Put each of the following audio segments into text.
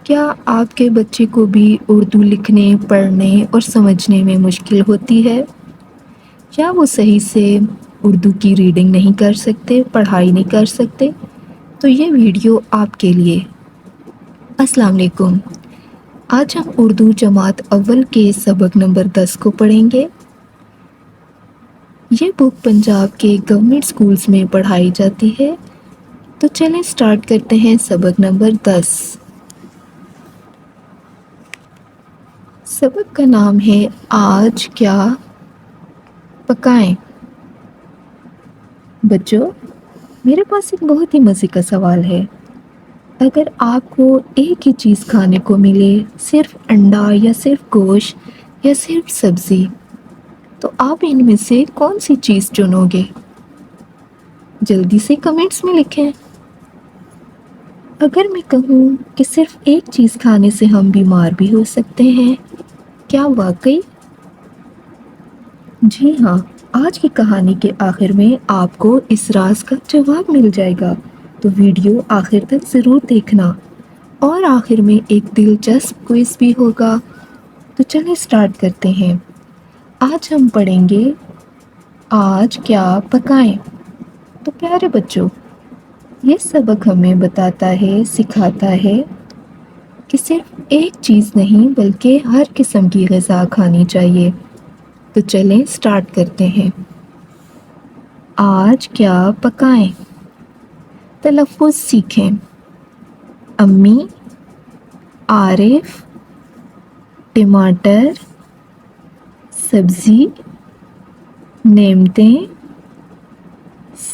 کیا آپ کے بچے کو بھی اردو لکھنے، پڑھنے اور سمجھنے میں مشکل ہوتی ہے؟ کیا وہ صحیح سے اردو کی ریڈنگ نہیں کر سکتے، پڑھائی نہیں کر سکتے؟ تو یہ ویڈیو آپ کے لیے۔ السلام علیکم۔ آج ہم اردو جماعت اول کے سبق نمبر 10 کو پڑھیں گے۔ یہ بک پنجاب کے گورنمنٹ سکولز میں پڑھائی جاتی ہے۔ تو چلیں سٹارٹ کرتے ہیں سبق نمبر 10۔ سبق کا نام ہے آج کیا پکائیں؟ بچوں، میرے پاس ایک بہت ہی مزے کا سوال ہے۔ اگر آپ کو ایک ہی چیز کھانے کو ملے، صرف انڈا یا صرف گوشت یا صرف سبزی، تو آپ ان میں سے کون سی چیز چنو گے؟ جلدی سے کمنٹس میں لکھیں۔ اگر میں کہوں کہ صرف ایک چیز کھانے سے ہم بیمار بھی ہو سکتے ہیں، کیا واقعی؟ جی ہاں، آج کی کہانی کے آخر میں آپ کو اس راز کا جواب مل جائے گا، تو ویڈیو آخر تک ضرور دیکھنا۔ اور آخر میں ایک دلچسپ کوئز بھی ہوگا۔ تو چلیں سٹارٹ کرتے ہیں۔ آج ہم پڑھیں گے آج کیا پکائیں؟ تو پیارے بچوں، یہ سبق ہمیں بتاتا ہے، سکھاتا ہے کہ صرف ایک چیز نہیں بلکہ ہر قسم کی غذا کھانی چاہیے۔ تو چلیں سٹارٹ کرتے ہیں۔ آج کیا پکائیں؟ تلفظ سیکھیں۔ امی، عارف، ٹماٹر، سبزی، نعمتیں،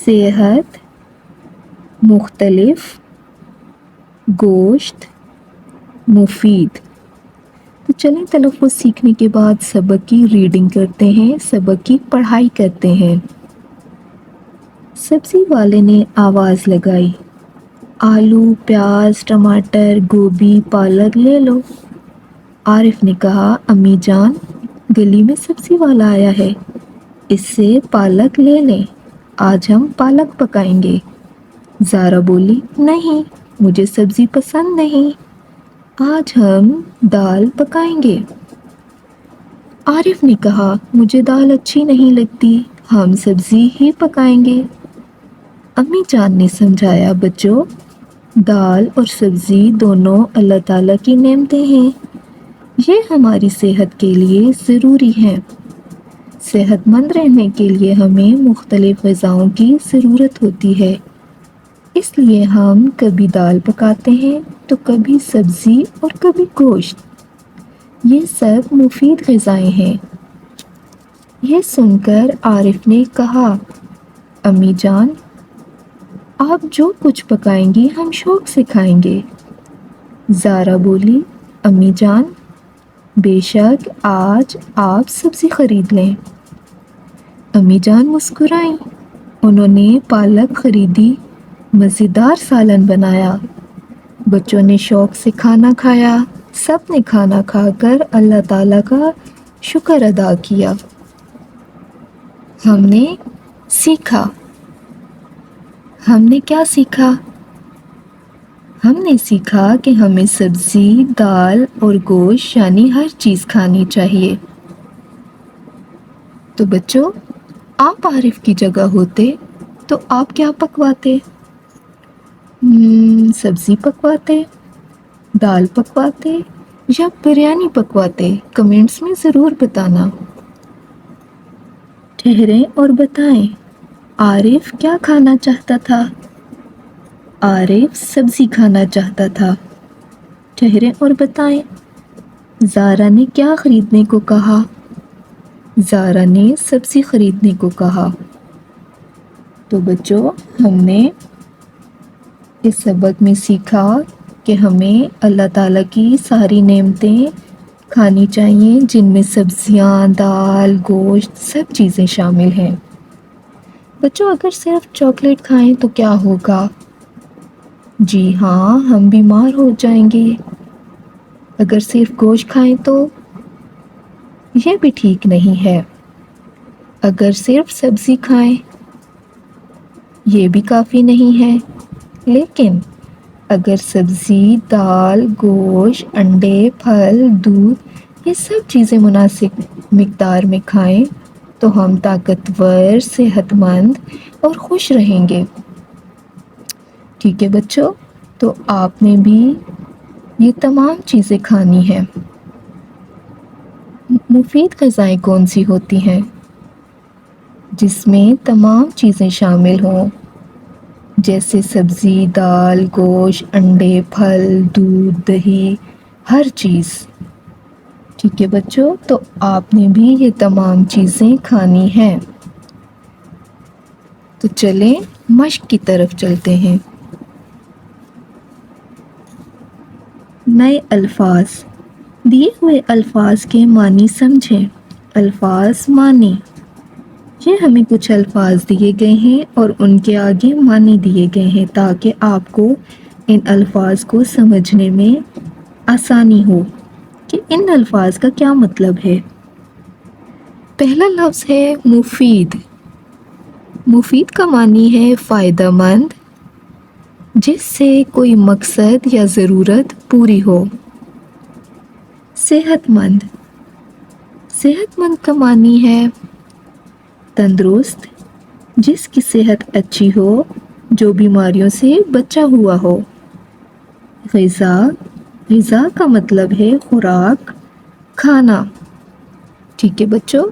صحت، مختلف، گوشت، مفید۔ تو چلیں تلفظ سیکھنے کے بعد سبق کی ریڈنگ کرتے ہیں، سبق کی پڑھائی کرتے ہیں۔ سبزی والے نے آواز لگائی، آلو، پیاز، ٹماٹر، گوبھی، پالک لے لو۔ عارف نے کہا، امی جان، گلی میں سبزی والا آیا ہے، اس سے پالک لے لیں، آج ہم پالک پکائیں گے۔ زارا بولی، نہیں، مجھے سبزی پسند نہیں، آج ہم دال پکائیں گے۔ عارف نے کہا، مجھے دال اچھی نہیں لگتی، ہم سبزی ہی پکائیں گے۔ امی جان نے سمجھایا، بچوں، دال اور سبزی دونوں اللہ تعالیٰ کی نعمتیں ہیں، یہ ہماری صحت کے لیے ضروری ہیں۔ صحت مند رہنے کے لیے ہمیں مختلف غذاؤں کی ضرورت ہوتی ہے، اس لیے ہم کبھی دال پکاتے ہیں تو کبھی سبزی اور کبھی گوشت، یہ سب مفید غذائیں ہیں۔ یہ سن کر عارف نے کہا، امی جان، آپ جو کچھ پکائیں گی ہم شوق سے کھائیں گے۔ زارا بولی، امی جان، بے شک آج آپ سبزی خرید لیں۔ امی جان مسکرائیں، انہوں نے پالک خریدی، مزیدار سالن بنایا، بچوں نے شوق سے کھانا کھایا، سب نے کھانا کھا کر اللہ تعالیٰ کا شکر ادا کیا۔ ہم نے سیکھا۔ ہم نے کیا سیکھا؟ ہم نے سیکھا کہ ہمیں سبزی، دال اور گوشت یعنی ہر چیز کھانی چاہیے۔ تو بچوں، آپ عارف کی جگہ ہوتے تو آپ کیا پکواتے؟ سبزی پکواتے، دال پکواتے یا بریانی پکواتے؟ کمنٹس میں ضرور بتانا۔ ٹھہریں اور بتائیں، عارف کیا کھانا چاہتا تھا؟ عارف سبزی کھانا چاہتا تھا۔ ٹھہریں اور بتائیں، زارا نے کیا خریدنے کو کہا؟ زارا نے سبزی خریدنے کو کہا۔ تو بچوں، ہم نے اس سبق میں سیکھا کہ ہمیں اللہ تعالیٰ کی ساری نعمتیں کھانی چاہیے، جن میں سبزیاں، دال، گوشت سب چیزیں شامل ہیں۔ بچوں، اگر صرف چاکلیٹ کھائیں تو کیا ہوگا؟ جی ہاں، ہم بیمار ہو جائیں گے۔ اگر صرف گوشت کھائیں تو یہ بھی ٹھیک نہیں ہے۔ اگر صرف سبزی کھائیں یہ بھی کافی نہیں ہے، لیکن اگر سبزی، دال، گوشت، انڈے، پھل، دودھ یہ سب چیزیں مناسب مقدار میں کھائیں تو ہم طاقتور، صحت مند اور خوش رہیں گے۔ ٹھیک ہے بچوں، تو آپ نے بھی یہ تمام چیزیں کھانی ہیں۔ مفید غذائیں کون سی ہوتی ہیں؟ جس میں تمام چیزیں شامل ہوں، جیسے سبزی، دال، گوشت، انڈے، پھل، دودھ، دہی، ہر چیز۔ ٹھیک ہے بچوں، تو آپ نے بھی یہ تمام چیزیں کھانی ہیں۔ تو چلیں مشق کی طرف چلتے ہیں۔ نئے الفاظ، دیے ہوئے الفاظ کے معنی سمجھیں۔ الفاظ معنی، یہ ہمیں کچھ الفاظ دیے گئے ہیں اور ان کے آگے معنی دیے گئے ہیں تاکہ آپ کو ان الفاظ کو سمجھنے میں آسانی ہو کہ ان الفاظ کا کیا مطلب ہے۔ پہلا لفظ ہے مفید۔ مفید کا معنی ہے فائدہ مند، جس سے کوئی مقصد یا ضرورت پوری ہو۔ صحت مند، صحت مند کا معنی ہے تندرست، جس کی صحت اچھی ہو، جو بیماریوں سے بچا ہوا ہو۔ غذا، غذا کا مطلب ہے خوراک، کھانا۔ ٹھیک ہے بچوں،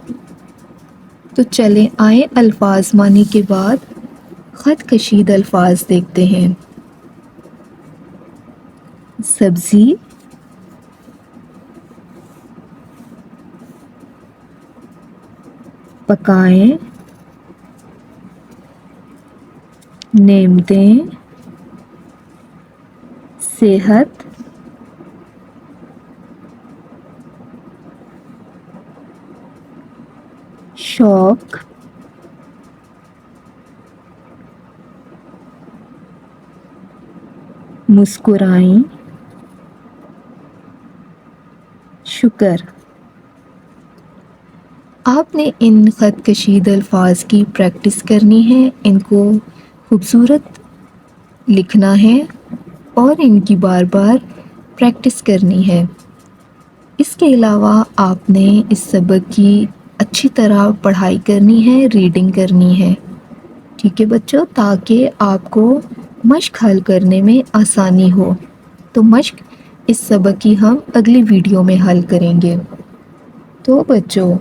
تو چلیں آئیں الفاظ معنی کے بعد خط کشید الفاظ دیکھتے ہیں۔ سبزی، پکائیں، نعمتیں، صحت، شوق، مسکرائیں، شکر۔ آپ نے ان خط کشید الفاظ کی پریکٹس کرنی ہے، ان کو خوبصورت لکھنا ہے اور ان کی بار بار پریکٹس کرنی ہے۔ اس کے علاوہ آپ نے اس سبق کی اچھی طرح پڑھائی کرنی ہے، ریڈنگ کرنی ہے۔ ٹھیک ہے بچوں، تاکہ آپ کو مشق حل کرنے میں آسانی ہو۔ تو مشق اس سبق کی ہم اگلی ویڈیو میں حل کریں گے۔ تو بچوں،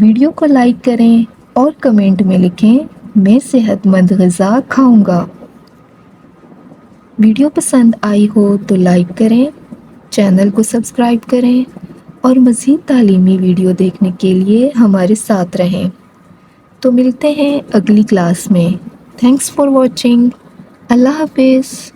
ویڈیو کو لائک کریں اور کمنٹ میں لکھیں میں صحت مند غذا کھاؤں گا۔ ویڈیو پسند آئی ہو تو لائک کریں، چینل کو سبسکرائب کریں اور مزید تعلیمی ویڈیو دیکھنے کے لیے ہمارے ساتھ رہیں۔ تو ملتے ہیں اگلی کلاس میں۔ Thanks for watching. اللہ حافظ۔